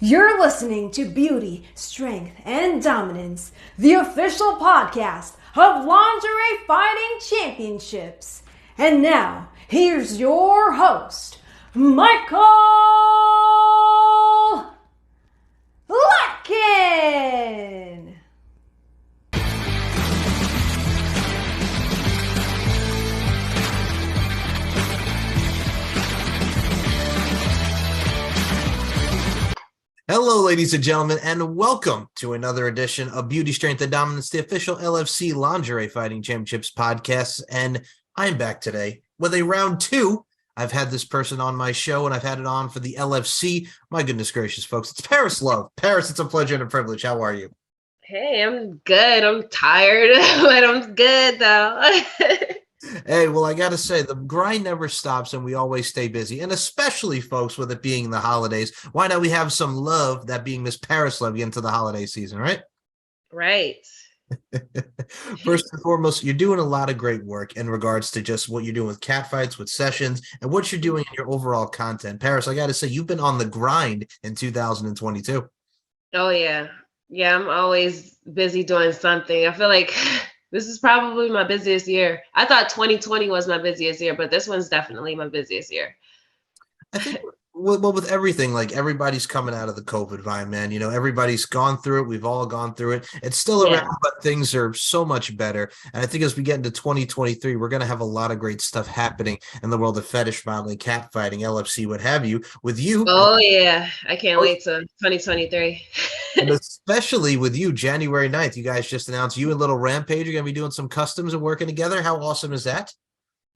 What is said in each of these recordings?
You're listening to Beauty, Strength, and Dominance, the official podcast of Lingerie Fighting Championships. And now, here's your host, Michael Larkin. Hello, ladies and gentlemen, and welcome to another edition of Beauty, Strength, and Dominance, the official LFC Lingerie Fighting Championships podcast. And I'm back today with a round two. I've had this person on my show, and I've had it on for the LFC. My goodness gracious, folks. It's Paris Love. Paris, it's a pleasure and a privilege. How are you? Hey, I'm good. I'm tired, but I'm good, though. Hey, well, I got to say, the grind never stops and we always stay busy. And especially, folks, with it being the holidays, why not we have some love, that being Miss Paris Love, into the holiday season, right? Right. First and foremost, you're doing a lot of great work in regards to just what you're doing with catfights, with sessions, and what you're doing in your overall content. Paris, I got to say, you've been on the grind in 2022. Oh, yeah. Yeah, I'm always busy doing something. I feel like this is probably my busiest year. I thought 2020 was my busiest year, but this one's definitely my busiest year. I think, well, with everything, like everybody's coming out of the COVID vine, man. You know, everybody's gone through it. We've all gone through it. It's still around, but things are so much better. And I think as we get into 2023, we're going to have a lot of great stuff happening in the world of fetish modeling, catfighting, LFC, what have you, with you. Oh, yeah. I can't wait till 2023. And especially with you, January 9th, you guys just announced you and Little Rampage are going to be doing some customs and working together. How awesome is that?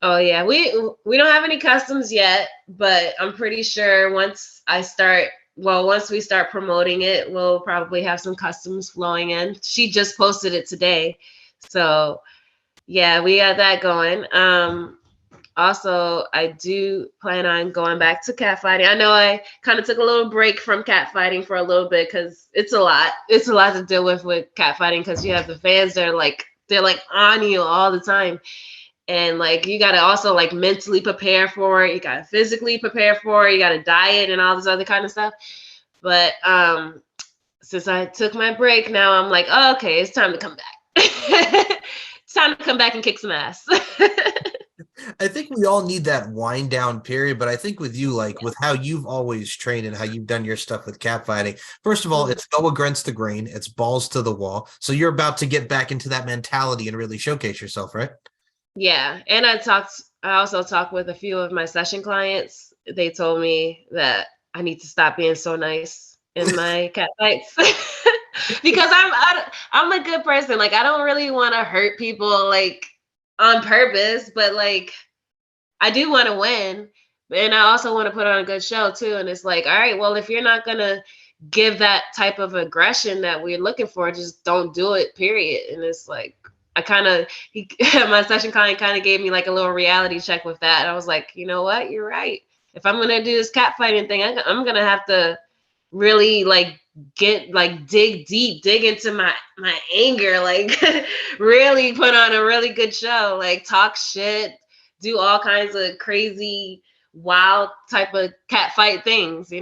Oh, yeah. We don't have any customs yet, but I'm pretty sure once we start promoting it, we'll probably have some customs flowing in. She just posted it today. So, yeah, we got that going. Also, I do plan on going back to catfighting. I know I kind of took a little break from catfighting for a little bit because it's a lot. It's a lot to deal with catfighting because you have the fans that are they're on you all the time. And you got to also mentally prepare for it. You got to physically prepare for it. You got to diet and all this other kind of stuff. But since I took my break, now I'm like, oh, okay, it's time to come back. It's time to come back and kick some ass. I think we all need that wind down period, but I think with you, with how you've always trained and how you've done your stuff with catfighting, first of all, it's go against the grain, it's balls to the wall. So you're about to get back into that mentality and really showcase yourself, right? Yeah. And I also talked with a few of my session clients. They told me that I need to stop being so nice in my cat fights because I'm a good person. I don't really want to hurt people on purpose, but I do want to win. And I also want to put on a good show too. And it's all right, well, if you're not going to give that type of aggression that we're looking for, just don't do it, period. And it's my session client kind of gave me a little reality check with that. And I was like, you know what? You're right. If I'm going to do this catfighting thing, I'm going to have to really dig deep, dig into my anger, really put on a really good show, talk shit, do all kinds of crazy, wild type of catfight things,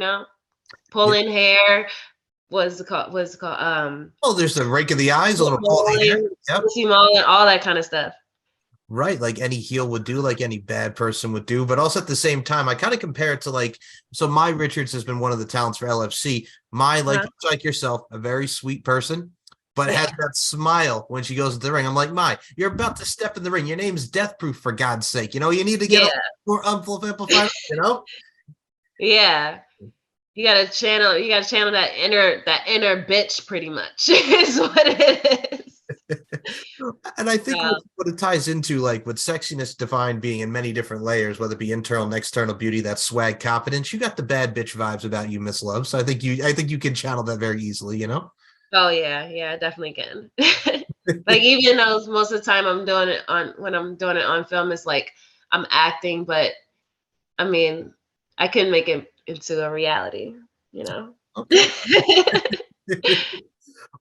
pulling hair. What's it called? Oh, there's the rake of the eyes, a little pull of the hair. Yep. All that kind of stuff. Right, like any heel would do, like any bad person would do. But also at the same time, I kind of compare it to so Mai Richards has been one of the talents for LFC. Mai, like yourself, a very sweet person, but has that smile when she goes into the ring. I'm like, Mai, you're about to step in the ring. Your name's Death Proof, for God's sake. You need to get more amplified, Yeah. You gotta channel that inner bitch, pretty much, is what it is. And I think what it ties into, with sexiness defined being in many different layers, whether it be internal and external beauty, that swag, confidence, you got the bad bitch vibes about you, Miss Love. So I think you can channel that very easily, Oh yeah, I definitely can. Even though most of the time when I'm doing it on film, it's I'm acting, but I mean, I can make it into a reality, Okay.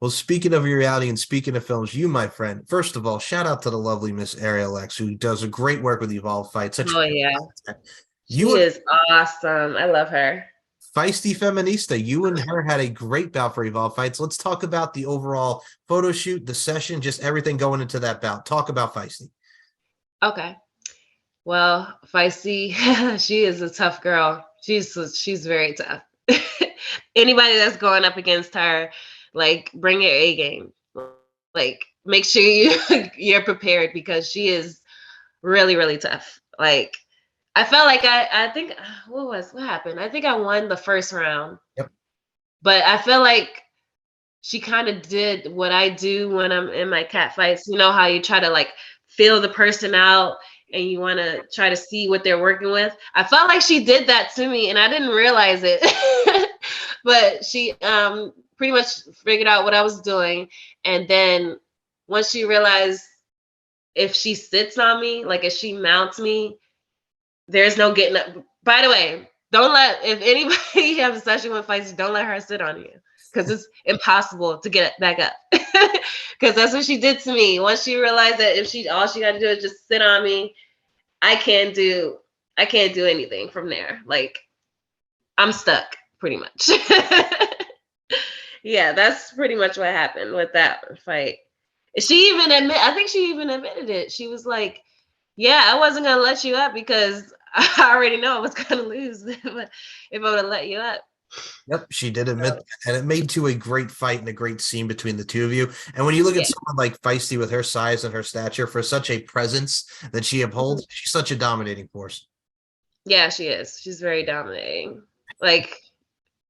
Well, speaking of your reality and speaking of films, you, my friend, first of all, shout out to the lovely Miss Ariel X, who does a great work with Evolve Fight. Yeah. She is awesome. I love her. Feisty Feminista, you and her had a great bout for Evolve Fights. Let's talk about the overall photo shoot, the session, just everything going into that bout. Talk about Feisty. Okay. Well, Feisty, she is a tough girl. She's very tough. Anybody that's going up against her, like, bring your A game. Like, make sure you're prepared because she is really, really tough. Like, I felt like I think what happened? I think I won the first round. Yep. But I feel like she kind of did what I do when I'm in my cat fights. You know how you try to like feel the person out and you want to try to see what they're working with. I felt like she did that to me and I didn't realize it. But she pretty much figured out what I was doing. And then once she realized if she sits on me, like if she mounts me, there's no getting up. By the way, if anybody has a session with Feisty, don't let her sit on you because it's impossible to get back up. Because that's what she did to me. Once she realized that all she got to do is just sit on me, I can't do anything from there. Like, I'm stuck pretty much. Yeah, that's pretty much what happened with that fight. I think she even admitted it. She was like, yeah, I wasn't going to let you up because I already know I was going to lose if I would have let you up. Yep, she did admit that, and it made to a great fight and a great scene between the two of you. And when you look at someone like Feisty with her size and her stature, for such a presence that she upholds, she's such a dominating force. Yeah, she is. She's very dominating. Like,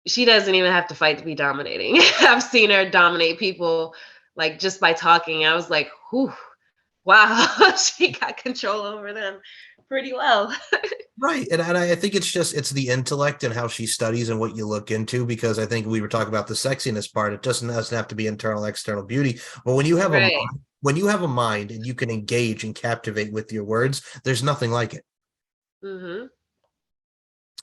she doesn't even have to fight to be dominating. I've seen her dominate people, like, just by talking. I was like, whew. Wow, she got control over them pretty well. Right. And I think it's the intellect and how she studies and what you look into, because I think we were talking about the sexiness part. It doesn't have to be internal, external beauty. But when you have a mind and you can engage and captivate with your words, there's nothing like it. Mm-hmm.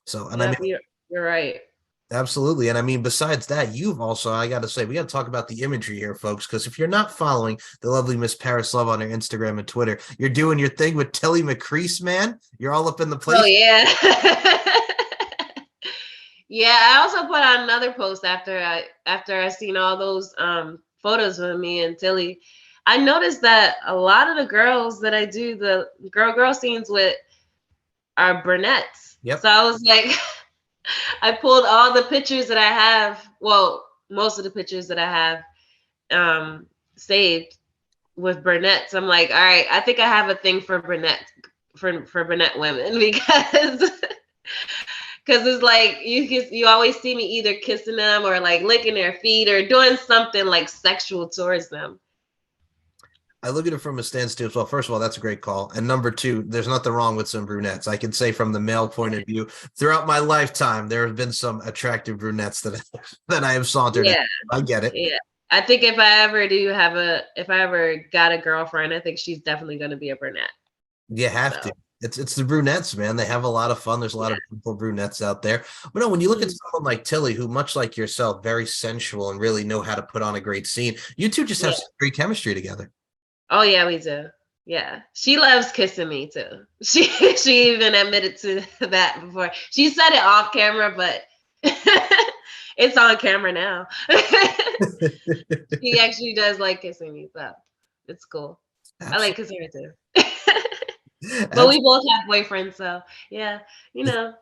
So, and yeah, I mean, you're right. Absolutely. And I mean, besides that, you've also, I got to say, we got to talk about the imagery here, folks, because if you're not following the lovely Miss Paris Love on her Instagram and Twitter, you're doing your thing with Tilly McCrease, man. You're all up in the place. Oh, yeah. Yeah, I also put out another post after I seen all those photos of me and Tilly. I noticed that a lot of the girls that I do the girl scenes with are brunettes. Yep. So I was like, I pulled all the pictures that I have. Well, most of the pictures that I have saved with brunettes. I'm like, all right, I think I have a thing for brunette brunette women because it's like you always see me either kissing them or like licking their feet or doing something like sexual towards them. I look at it from a standstill. Well, first of all, that's a great call. And number two, there's nothing wrong with some brunettes. I can say from the male point of view, throughout my lifetime, there have been some attractive brunettes that I have sauntered. Yeah, I get it. Yeah, I think if I ever got a girlfriend, I think she's definitely going to be a brunette. You have to. It's the brunettes, man. They have a lot of fun. There's a lot of beautiful brunettes out there. But no, when you look at someone like Tilly, who, much like yourself, very sensual and really know how to put on a great scene, you two just have some great chemistry together. Oh yeah, we do. Yeah, she loves kissing me too. She even admitted to that before. She said it off camera, but it's on camera now. She actually does like kissing me, so it's cool. Absolutely. I like kissing her too. But we both have boyfriends, so yeah, you know.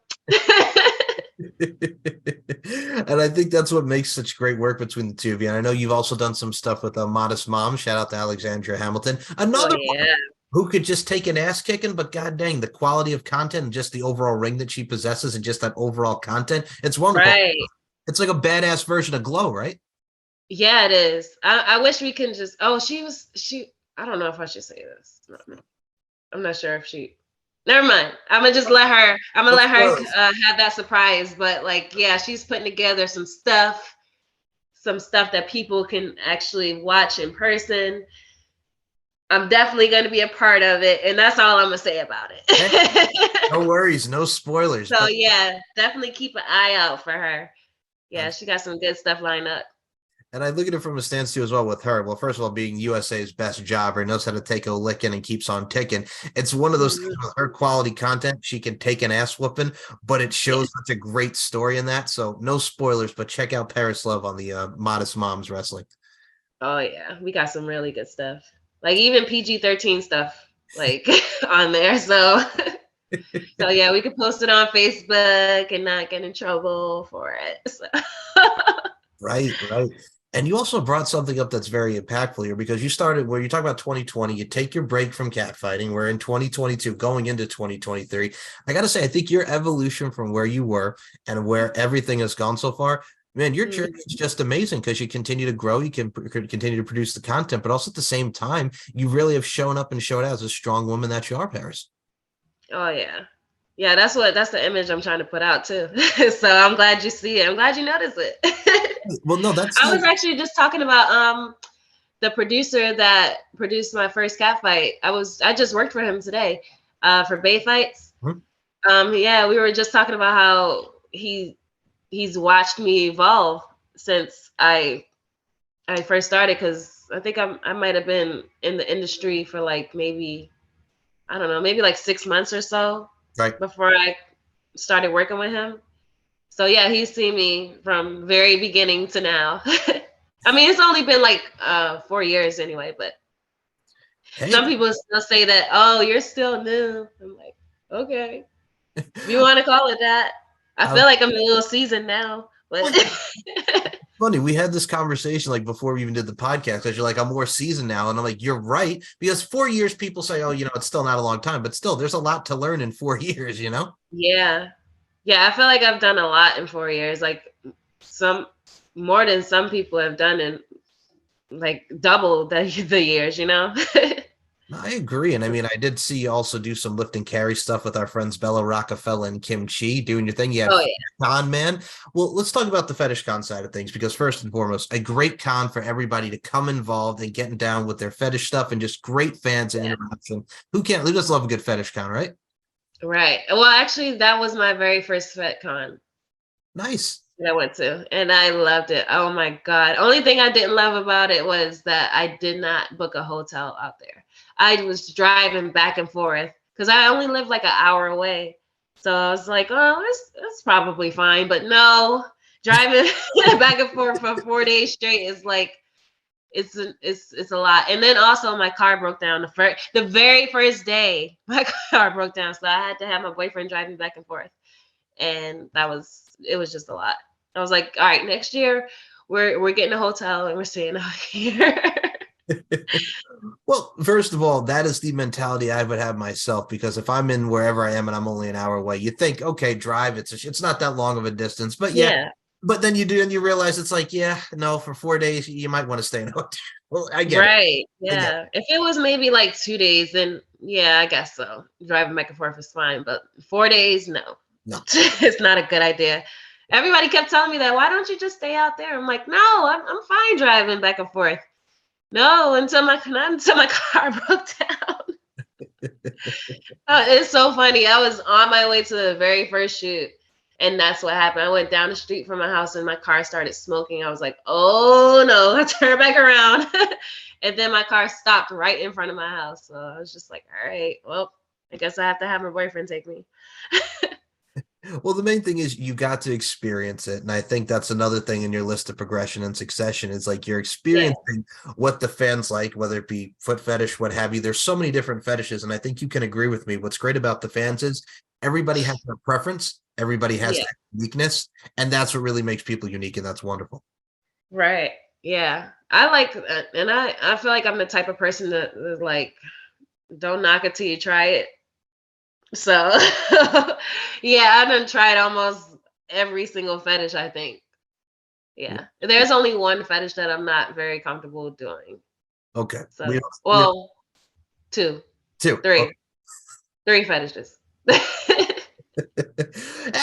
And I think that's what makes such great work between the two of you. And I know you've also done some stuff with a Modest Mom. Shout out to Alexandria Hamilton. Another one who could just take an ass kicking, but god dang, the quality of content and just the overall ring that she possesses and just that overall content. It's wonderful. Right. It's like a badass version of Glow, right? Yeah, it is. I wish we can just, I don't know if I should say this. I'm not sure if she, never mind. I'm gonna let her have that surprise. But like, yeah, she's putting together some stuff that people can actually watch in person. I'm definitely going to be a part of it, and that's all I'm gonna say about it. No worries, no spoilers. So yeah, definitely keep an eye out for her. Yeah, she got some good stuff lined up. And I look at it from a stance too as well with her. Well, first of all, being USA's best jobber, knows how to take a licking and keeps on ticking. It's one of those things with her quality content. She can take an ass whooping, but it shows such a great story in that. So no spoilers, but check out Paris Love on the Modest Moms Wrestling. Oh yeah, we got some really good stuff. Like even PG-13 stuff, like on there. So, so yeah, we could post it on Facebook and not get in trouble for it. So. Right. And you also brought something up that's very impactful here because you started where you talk about 2020, you take your break from catfighting. We're in 2022, going into 2023. I got to say, I think your evolution from where you were and where everything has gone so far, man, your journey is just amazing because you continue to grow. You can continue to produce the content, but also at the same time, you really have shown up and showed out as a strong woman that you are, Paris. Oh yeah. Yeah, that's the image I'm trying to put out too. So I'm glad you see it. I'm glad you notice it. Well, no, I was actually just talking about the producer that produced my first cat fight. I just worked for him today for Bay Fights. Yeah, we were just talking about how he's watched me evolve since I first started, because I think I might have been in the industry for like maybe, I don't know, maybe like 6 months or so before I started working with him. So yeah, he's seen me from very beginning to now. I mean, it's only been like 4 years anyway, but some people still say that, oh, you're still new. I'm like, okay, if you want to call it that. I feel like I'm a little seasoned now, but funny. We had this conversation like before we even did the podcast, because you're like, I'm more seasoned now. And I'm like, you're right. Because 4 years, people say, oh, it's still not a long time, but still there's a lot to learn in 4 years, Yeah, I feel like I've done a lot in 4 years, like some more than some people have done in like double the years, I agree. And I mean, I did see you also do some lift and carry stuff with our friends Bella Rockefeller and Kim Chi doing your thing. You had Con, man. Well, let's talk about the Fetish Con side of things, because first and foremost, a great con for everybody to come involved and getting down with their fetish stuff, and just great fans and interaction. Who doesn't love a good Fetish Con, right? Right. Well, actually, that was my very first FetCon. Nice. That I went to, and I loved it. Oh my God. Only thing I didn't love about it was that I did not book a hotel out there. I was driving back and forth because I only lived like an hour away. So I was like, oh, that's probably fine. But no, driving back and forth for 4 days straight is like, it's a lot. And then also my car broke down the very first day. My car broke down, so I had to have my boyfriend drive me back and forth, and it was just a lot. I was like, all right, next year we're getting a hotel and we're staying out here. Well, first of all, that is the mentality I would have myself, because if I'm in wherever I am and I'm only an hour away, you think, okay, drive. It's not that long of a distance, but yeah. But then you do, and you realize it's like, no, for 4 days, you might want to stay in a hotel. Well, I get it. Right. Yeah. If it was maybe like 2 days, then yeah, I guess so. Driving back and forth is fine. But 4 days, no. It's not a good idea. Everybody kept telling me that. Why don't you just stay out there? I'm like, no, I'm fine driving back and forth. No, until my car broke down. It's so funny. I was on my way to the very first shoot, and that's what happened. I went down the street from my house and my car started smoking. I was like, oh no, I turned back around. And then my car stopped right in front of my house. So I was just like, all right, well, I guess I have to have my boyfriend take me. Well, the main thing is you got to experience it. And I think that's another thing in your list of progression and succession is like you're experiencing what the fans like, whether it be foot fetish, what have you. There's so many different fetishes. And I think you can agree with me. What's great about the fans is everybody has their preference. Everybody has their uniqueness. And that's what really makes people unique. And that's wonderful. Right. Yeah. I like that. And I feel like I'm the type of person that is like, don't knock it till you try it. So yeah, I done tried almost every single fetish, I think. Yeah. There's only one fetish that I'm not very comfortable doing. Okay. So, two. Three. Okay. 3 fetishes. I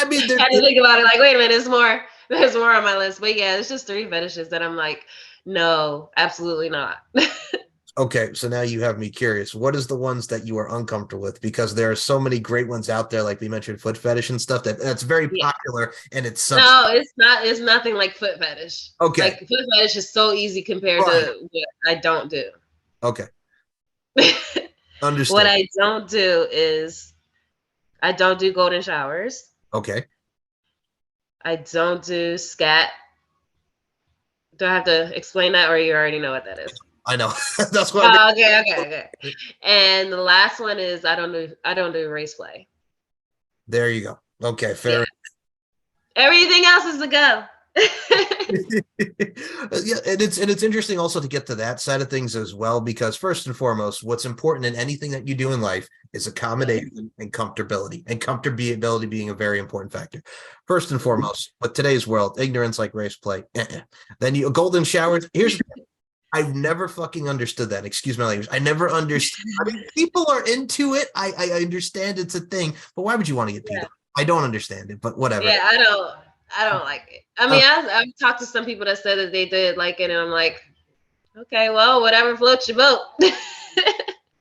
mean, I had to think about it like, wait a minute, there's more on my list. But yeah, it's just 3 fetishes that I'm like, no, absolutely not. Okay, so now you have me curious. What is the ones that you are uncomfortable with? Because there are so many great ones out there, like we mentioned, foot fetish and stuff that's very Yeah. popular, and it's something. No, it's not. It's nothing like foot fetish. Okay, Like foot fetish is so easy compared right. to what I don't do. Okay, What understood. I don't do is I don't do golden showers. Okay, I don't do scat. Do I have to explain that, or you already know what that is? I know. That's what. Oh, okay. And the last one is I don't do race play. There you go. Okay, fair. Yeah. Everything else is a go. Yeah, and it's interesting also to get to that side of things as well, because first and foremost, what's important in anything that you do in life is accommodation and comfortability, and comfortability being a very important factor. First and foremost, but today's world, ignorance like race play. Then you golden showers. Here's I've never fucking understood that. Excuse my language. I never understood. I mean, people are into it. I understand it's a thing, but why would you want to get peed on? I don't understand it, but whatever. Yeah, I don't like it. I mean, I've talked to some people that said that they did like it, and I'm like, okay, well, whatever floats your boat.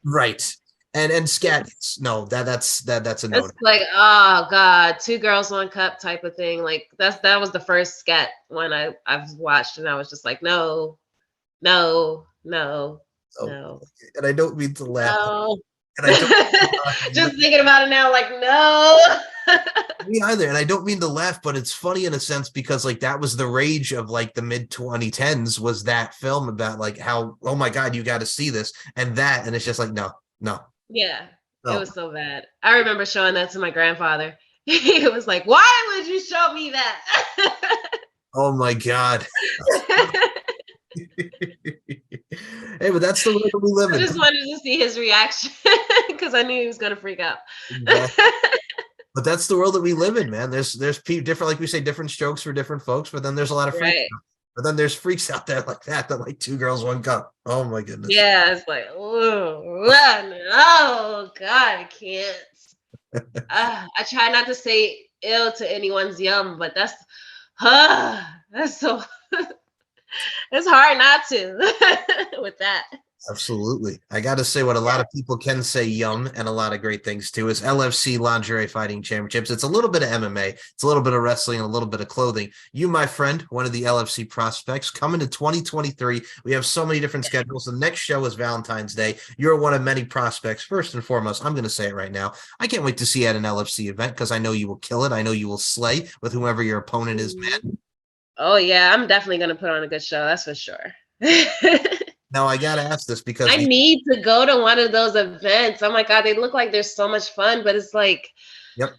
Right. And scat, no, that's a no. It's like, oh God, 2 girls, 1 cup type of thing. Like that was the first scat one I've watched, and I was just like, no. Oh, and I don't mean to laugh. No. And I don't Just thinking about it now, like, no. me either. And I don't mean to laugh, but it's funny in a sense, because like that was the rage of like the mid 2010s, was that film about like how, oh my God, you got to see this and that. And it's just like, no. Yeah, No. It was so bad. I remember showing that to my grandfather. He was like, why would you show me that? Oh my God. Hey, but that's the world that we live in. I just wanted to see his reaction because I knew he was gonna freak out. But that's the world that we live in, man. There's different, like we say, different strokes for different folks, but then there's a lot of freaks. Right. But then there's freaks out there like that like 2 girls, 1 cup. Oh my goodness. Yeah, it's like, oh God, I can't. I try not to say ill to anyone's yum, but that's so it's hard not to with that. Absolutely. I got to say, what a lot of people can say yum and a lot of great things too is LFC Lingerie Fighting Championships. It's a little bit of MMA. It's a little bit of wrestling and a little bit of clothing. You, my friend, one of the LFC prospects, coming to 2023. We have so many different schedules. The next show is Valentine's Day. You're one of many prospects. First and foremost, I'm going to say it right now. I can't wait to see you at an LFC event because I know you will kill it. I know you will slay with whoever your opponent is, man. Oh yeah, I'm definitely going to put on a good show. That's for sure. Now, I got to ask this because I need to go to one of those events. Oh my God, they look like they're so much fun, but it's like, yep.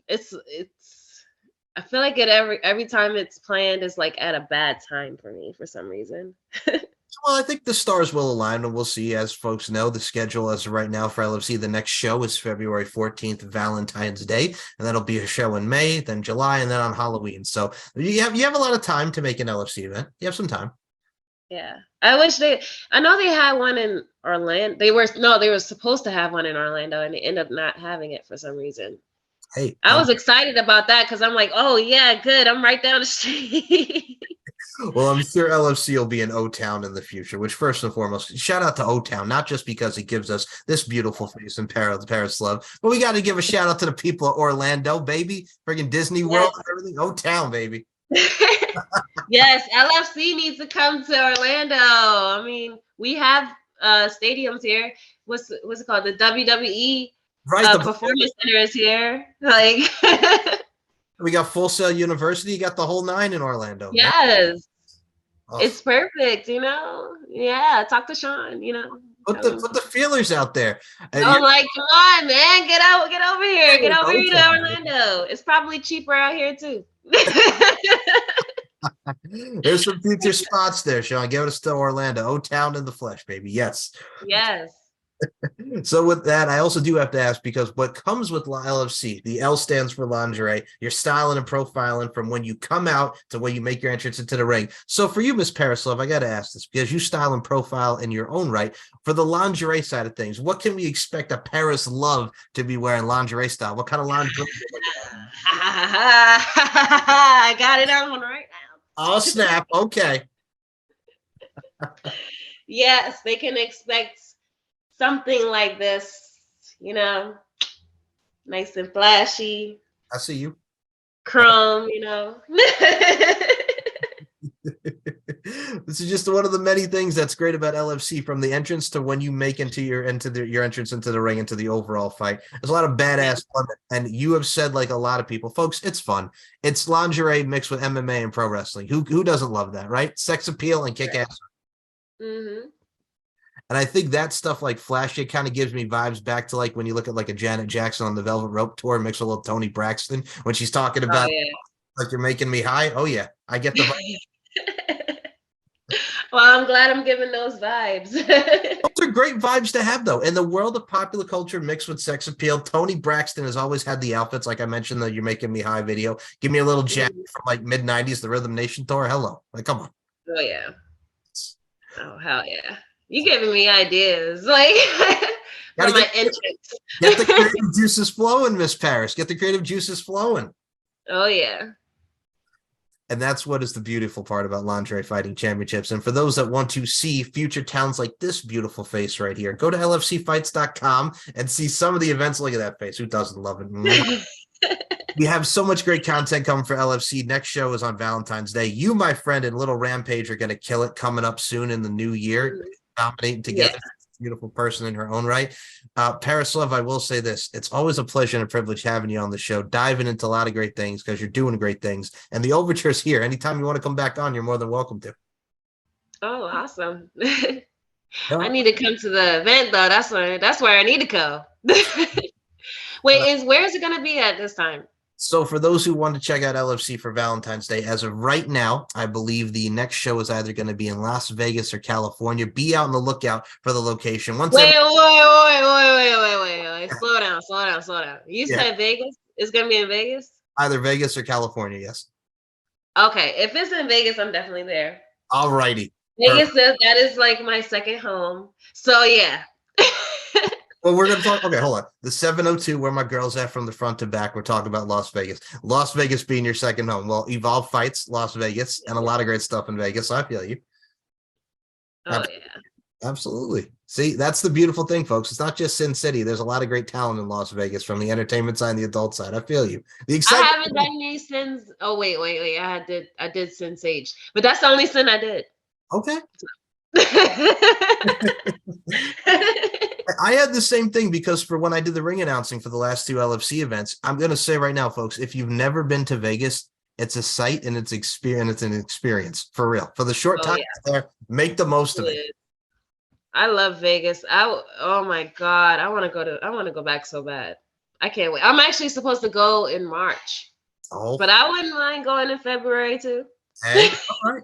It's, I feel like every time it's planned is like at a bad time for me for some reason. Well, I think the stars will align, and we'll see. As folks know, the schedule as of right now for LFC, the next show is February 14th, Valentine's Day, and that'll be a show in May, then July, and then on Halloween. So you have a lot of time to make an LFC event. You have some time. Yeah. I know they had one in Orlando. They were supposed to have one in Orlando, and they ended up not having it for some reason. Hey, I was excited about that because I'm like, oh yeah, good. I'm right down the street. Well, I'm sure LFC will be in O-Town in the future, which first and foremost, shout out to O-Town, not just because it gives us this beautiful face in Paris love, but we got to give a shout out to the people of Orlando, baby, friggin' Disney World and everything. O-Town, baby. Yes, LFC needs to come to Orlando. I mean, we have stadiums here. What's it called? The WWE the Performance Center is here. Like we got Full Sail University. You got the whole 9 in Orlando. Yes. It's perfect, Yeah, talk to Sean, Put the feelers out there. I'm like, come on, man, get over here. Get over here to Orlando. It's probably cheaper out here too. There's some future spots there, Sean. Give us to Orlando. O-Town in the flesh, baby. Yes. Yes. So with that, I also do have to ask, because what comes with LFC, the L stands for lingerie, you're styling and profiling from when you come out to when you make your entrance into the ring. So for you, Miss Parislove, I got to ask this, because you style and profile in your own right. For the lingerie side of things, what can we expect a Parislove to be wearing lingerie style? What kind of lingerie? I got it on right now. Oh, snap. Okay. Yes, they can expect something like this, nice and flashy, I see you. chrome, This is just one of the many things that's great about LFC, from the entrance to when you make your entrance into the ring, into the overall fight. There's a lot of badass fun, and you have said, like a lot of people, folks, it's fun. It's lingerie mixed with MMA and pro wrestling. Who doesn't love that, right? Sex appeal and kick ass. Mm-hmm. And I think that stuff, like flashy, kind of gives me vibes back to like when you look at like a Janet Jackson on the Velvet Rope tour mixed with a little Toni Braxton when she's talking about like you're making me high. Oh yeah, I get the vibe. Well, I'm glad I'm giving those vibes. Those are great vibes to have, though. In the world of popular culture mixed with sex appeal, Toni Braxton has always had the outfits. Like I mentioned, the "You're Making Me High" video. Give me a little jacket from like mid '90s, the Rhythm Nation tour. Hello, like come on. Oh yeah. Oh hell yeah. You giving me ideas, like for my entrance. Get the creative juices flowing, Miss Paris. Get the creative juices flowing. Oh yeah. And that's what is the beautiful part about Lingerie Fighting Championships. And for those that want to see future talents like this beautiful face right here, go to lfcfights.com and see some of the events. Look at that face. Who doesn't love it? We have so much great content coming for LFC. Next show is on Valentine's Day. You, my friend, and Little Rampage are going to kill it coming up soon in the new year, dominating together. Yes. Beautiful person in her own right. Paris Love, I will say this. It's always a pleasure and a privilege having you on the show, diving into a lot of great things because you're doing great things. And the overture's here. Anytime you want to come back on, you're more than welcome to. Oh, awesome. I need to come to the event, though. That's where I need to go. Wait, where is it going to be at this time? So for those who want to check out LFC for Valentine's Day, as of right now, I believe the next show is either going to be in Las Vegas or California. Be out on the lookout for the location. Wait. Slow down. You said Vegas? It's going to be in Vegas? Either Vegas or California, yes. Okay. If it's in Vegas, I'm definitely there. All righty. Vegas, that is like my second home. So, yeah. Well, we're going to talk. Okay, hold on. The 702, where my girl's at from the front to back, we're talking about Las Vegas. Las Vegas being your second home. Well, Evolve Fights, Las Vegas, and a lot of great stuff in Vegas. So I feel you. Oh, yeah. Absolutely. See, that's the beautiful thing, folks. It's not just Sin City. There's a lot of great talent in Las Vegas from the entertainment side and the adult side. I feel you. I haven't done any sins. Oh, wait. I did Sin Sage, but that's the only sin I did. Okay. I had the same thing because for when I did the ring announcing for the last two LFC events, I'm going to say right now, folks, if you've never been to Vegas, it's a sight and it's an experience for real. For the short time there, make the most of it. I love Vegas. Oh my God. I want to go back so bad. I can't wait. I'm actually supposed to go in March. Oh. But I wouldn't mind going in February too. Hey, all right.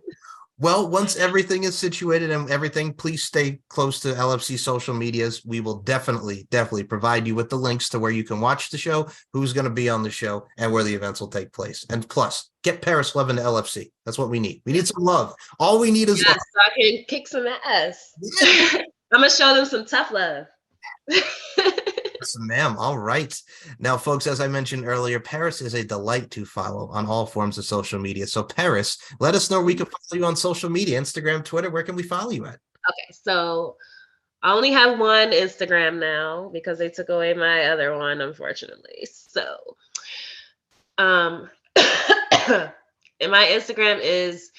Well, once everything is situated and everything, please stay close to LFC social medias. We will definitely provide you with the links to where you can watch the show, who's going to be on the show, and where the events will take place. And plus, get Paris Love into LFC. That's what we need. We need some love. All we need is love. So I can kick some ass. Yeah. I'm going to show them some tough love. Yes, ma'am. All right. Now, folks, as I mentioned earlier, Paris is a delight to follow on all forms of social media. So, Paris, let us know where we can follow you on social media, Instagram, Twitter. Where can we follow you at? Okay. So, I only have one Instagram now because they took away my other one, unfortunately. So, and my Instagram is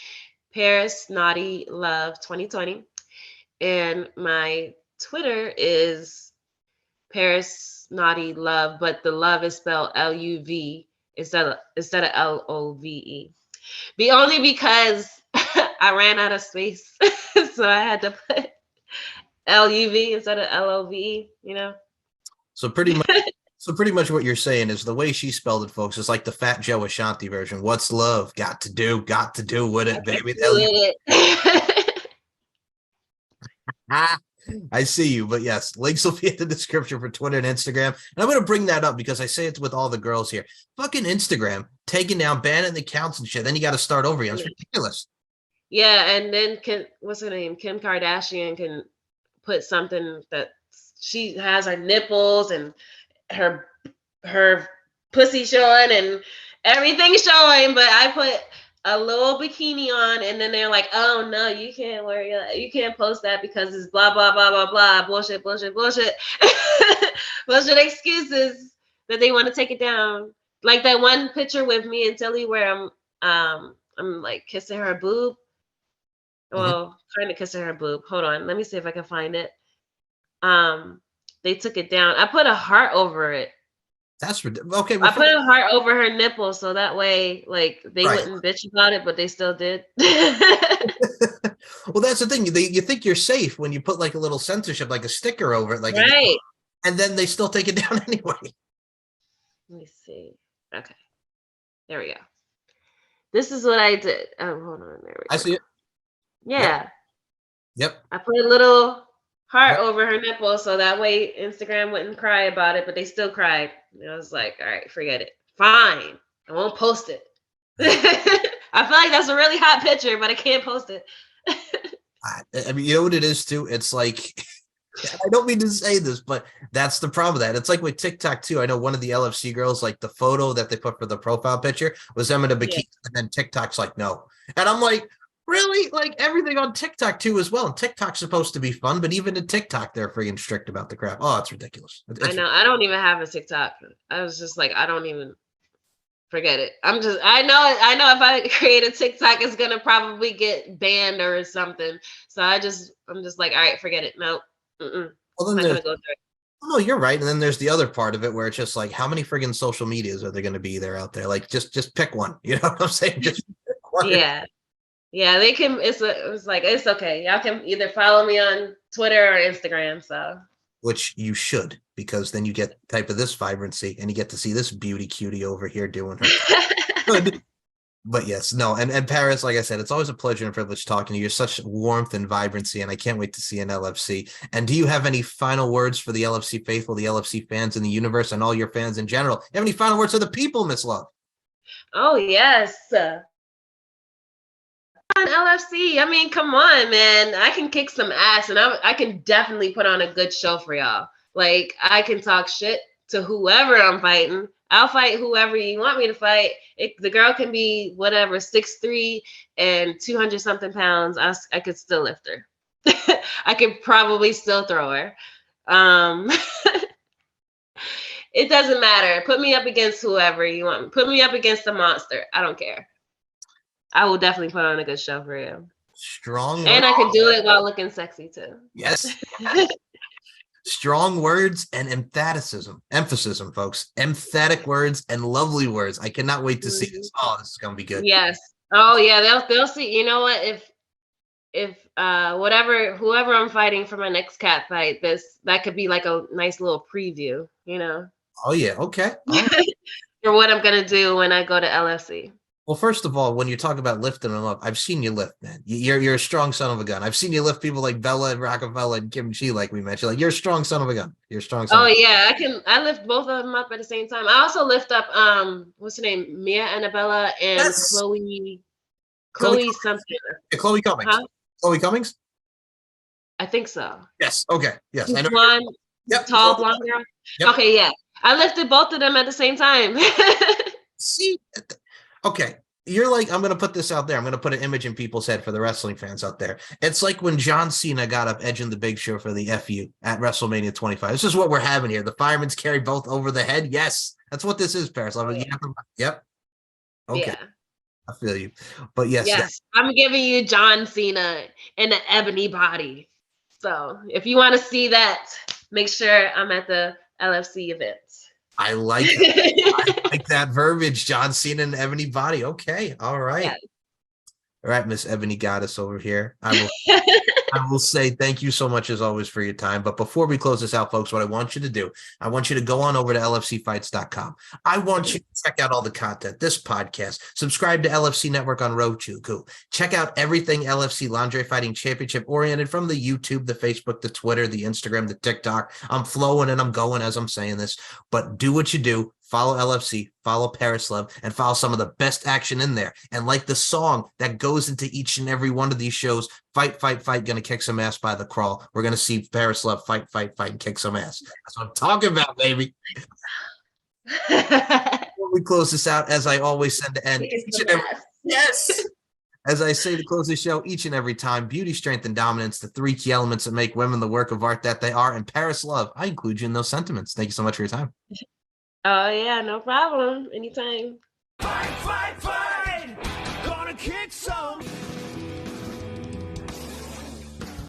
Paris Naughty Love 2020. And my Twitter is Paris Naughty Love, but the love is spelled L-U-V instead of L-O-V-E. Only because I ran out of space, so I had to put L-U-V instead of L-O-V-E, So pretty much what you're saying is the way she spelled it, folks, is like the Fat Joe Ashanti version. What's love got to do with it, baby? I see you, but yes, links will be in the description for Twitter and Instagram. And I'm going to bring that up because I say it with all the girls here. Fucking Instagram, taking down, banning the accounts and shit. Then you got to start over again. It's ridiculous. Yeah, and then what's her name? Kim Kardashian can put something that she has her nipples and her pussy showing and everything showing, but I put a little bikini on, and then they're like, "Oh no, you can't you can't post that because it's blah blah blah blah blah bullshit, bullshit, bullshit, bullshit excuses that they want to take it down." Like that one picture with me and Tilly where I'm like kissing her boob. Well, kind of kissing her boob. Hold on, let me see if I can find it. They took it down. I put a heart over it. That's ridiculous. Okay, well, I put a heart over her nipple so that way, like, they wouldn't bitch about it, but they still did. Well, that's the thing. You think you're safe when you put like a little censorship, like a sticker over it, like right, and then they still take it down anyway. Let me see. Okay, there we go. This is what I did. Oh, hold on. There we go. I see it. Yeah. Yep. I put a little heart over her nipple so that way Instagram wouldn't cry about it, but they still cried. And I was like, all right, forget it. Fine. I won't post it. I feel like that's a really hot picture, but I can't post it. I mean, you know what it is too? It's like, I don't mean to say this, but that's the problem with that. It's like with TikTok too. I know one of the LFC girls, like the photo that they put for the profile picture was them in a bikini, and then TikTok's like, no. And I'm like, really? Like everything on TikTok too as well. And TikTok's supposed to be fun, but even in TikTok, they're freaking strict about the crap. Oh, it's ridiculous. I know. I don't even have a TikTok. I was just like, I don't even forget it. I know if I create a TikTok, it's gonna probably get banned or something. So I'm just like, all right, forget it. No. Well, then go through it. Oh, you're right. And then there's the other part of it where it's just like, how many friggin' social medias are there going to be there out there? Like, just pick one. You know what I'm saying? Just pick one. Yeah, they can. It's like, it's okay. Y'all can either follow me on Twitter or Instagram. So, which you should, because then you get type of this vibrancy and you get to see this beauty cutie over here doing her good. But yes, no, and Paris, like I said, it's always a pleasure and privilege talking to you. You're such warmth and vibrancy, and I can't wait to see an LFC. And do you have any final words for the LFC faithful, the LFC fans in the universe, and all your fans in general? You have any final words for the people, Miss Love? Oh yes. On LFC, I mean, come on, man. I can kick some ass, and I can definitely put on a good show for y'all. Like, I can talk shit to whoever I'm fighting. I'll fight whoever you want me to fight. The girl can be whatever, 6'3" and 200 something pounds. I could still lift her. I could probably still throw her. It doesn't matter. Put me up against whoever you want. Put me up against the monster. I don't care. I will definitely put on a good show for you. Strong. And I can do it while looking sexy too. Yes. Strong words and emphasis, folks. Emphatic words and lovely words. I cannot wait to see this. Oh, this is gonna be good. Yes. Oh yeah, they'll see. You know what? If whoever I'm fighting for my next cat fight, that could be like a nice little preview, you know. Oh yeah, okay. For what I'm gonna do when I go to LFC. Well, first of all, when you talk about lifting them up, I've seen you lift, man. You're a strong son of a gun. I've seen you lift people like Bella and Rockefeller and Kim Chi, like we mentioned. Like, you're a strong son of a gun. You're a strong son. Oh yeah, I lift both of them up at the same time. I also lift up what's her name, Mia Annabella and Chloe something. Chloe Cummings. Huh? Chloe Cummings. I think so. Yes. Okay. Yes. I know. Blonde, tall blonde girl. Yep. Okay. Yeah, I lifted both of them at the same time. See. Okay, you're like, I'm going to put this out there. I'm going to put an image in people's head for the wrestling fans out there. It's like when John Cena got up edging the Big Show for the FU at WrestleMania 25. This is what we're having here. The firemen's carry both over the head. Yes, that's what this is, Paris. Yep. Okay. Yeah. I feel you. But yes. I'm giving you John Cena in an ebony body. So if you want to see that, make sure I'm at the LFC event. I like it. I like that verbiage. John Cena and Ebony Body. Okay. All right. Yeah. All right, Miss Ebony Goddess over here. I will say thank you so much as always for your time. But before we close this out, folks, what I want you to do, I want you to go on over to lfcfights.com. I want you to check out all the content, this podcast, subscribe to LFC Network on Roku. Check out everything LFC Lingerie Fighting Championship oriented, from the YouTube, the Facebook, the Twitter, the Instagram, the TikTok. I'm flowing and I'm going as I'm saying this, but do what you do. Follow LFC, follow Paris Love, and follow some of the best action in there. And like the song that goes into each and every one of these shows, fight, fight, fight, gonna kick some ass by the crawl. We're gonna see Paris Love fight, fight, fight, and kick some ass. That's what I'm talking about, baby. Before we close this out, as I always send to end, Yes. As I say to close the show each and every time, beauty, strength, and dominance, the three key elements that make women the work of art that they are. And Paris Love, I include you in those sentiments. Thank you so much for your time. Oh, yeah, no problem. Anytime. Fight, fight, fight!